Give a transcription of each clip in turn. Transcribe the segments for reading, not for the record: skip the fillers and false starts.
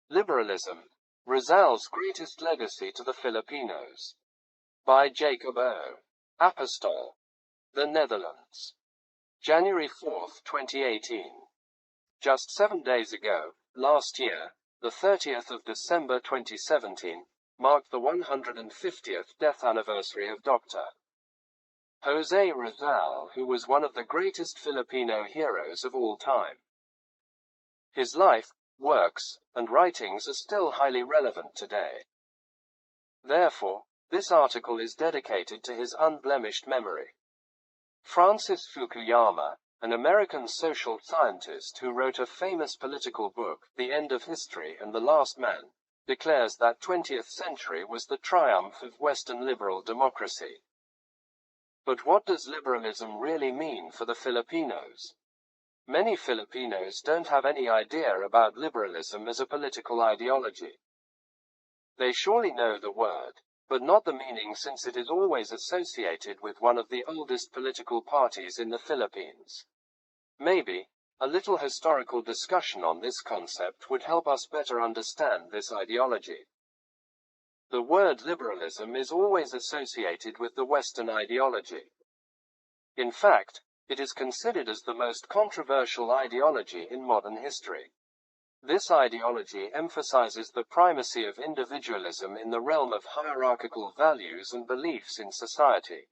Liberalism, Rizal's Greatest Legacy to the Filipinos. By Jacob O. Apostol. The Netherlands. January 4, 2018. Just 7 days ago, last year, the 30th of December 2017, marked the 150th death anniversary of Dr. Jose Rizal, who was one of the greatest Filipino heroes of all time. His life, works, and writings are still highly relevant today. Therefore, this article is dedicated to his unblemished memory. Francis Fukuyama, an American social scientist who wrote a famous political book, The End of History and the Last Man, declares that 20th century was the triumph of Western liberal democracy. But what does liberalism really mean for the Filipinos? Many Filipinos don't have any idea about liberalism as a political ideology. They surely know the word, but not the meaning, since it is always associated with one of the oldest political parties in the Philippines. Maybe a little historical discussion on this concept would help us better understand this ideology. The word liberalism is always associated with the Western ideology. In fact, it is considered as the most controversial ideology in modern history. This ideology emphasizes the primacy of individualism in the realm of hierarchical values and beliefs in society.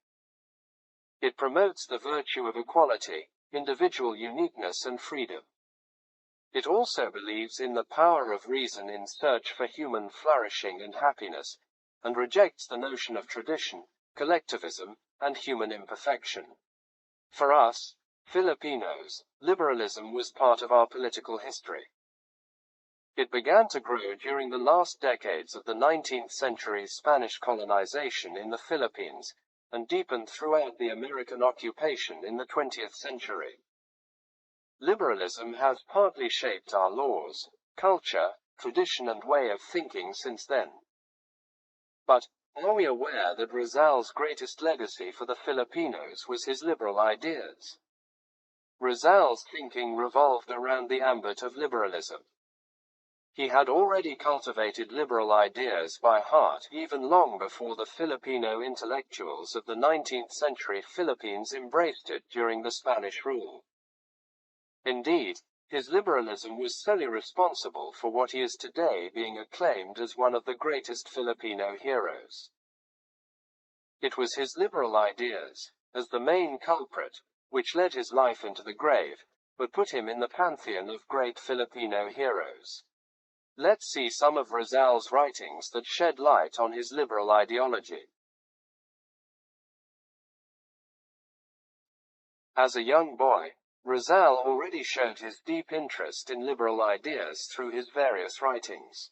It promotes the virtue of equality, individual uniqueness, and freedom. It also believes in the power of reason in search for human flourishing and happiness, and rejects the notion of tradition, collectivism, and human imperfection. For us, Filipinos, liberalism was part of our political history. It began to grow during the last decades of the 19th century's Spanish colonization in the Philippines, and deepened throughout the American occupation in the 20th century. Liberalism has partly shaped our laws, culture, tradition, and way of thinking since then. But are we aware that Rizal's greatest legacy for the Filipinos was his liberal ideas? Rizal's thinking revolved around the ambit of liberalism. He had already cultivated liberal ideas by heart even long before the Filipino intellectuals of the 19th century Philippines embraced it during the Spanish rule. Indeed, his liberalism was solely responsible for what he is today being acclaimed as one of the greatest Filipino heroes. It was his liberal ideas, as the main culprit, which led his life into the grave, but put him in the pantheon of great Filipino heroes. Let's see some of Rizal's writings that shed light on his liberal ideology. As a young boy, Rizal already showed his deep interest in liberal ideas through his various writings.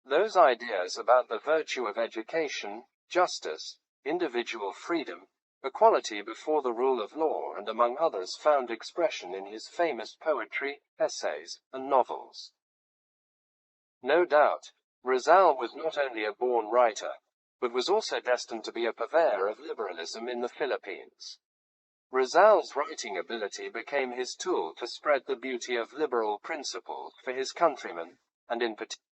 Those ideas about the virtue of education, justice, individual freedom, equality before the rule of law, and among others, found expression in his famous poetry, essays, and novels. No doubt, Rizal was not only a born writer, but was also destined to be a purveyor of liberalism in the Philippines. Rizal's writing ability became his tool to spread the beauty of liberal principles for his countrymen, and in particular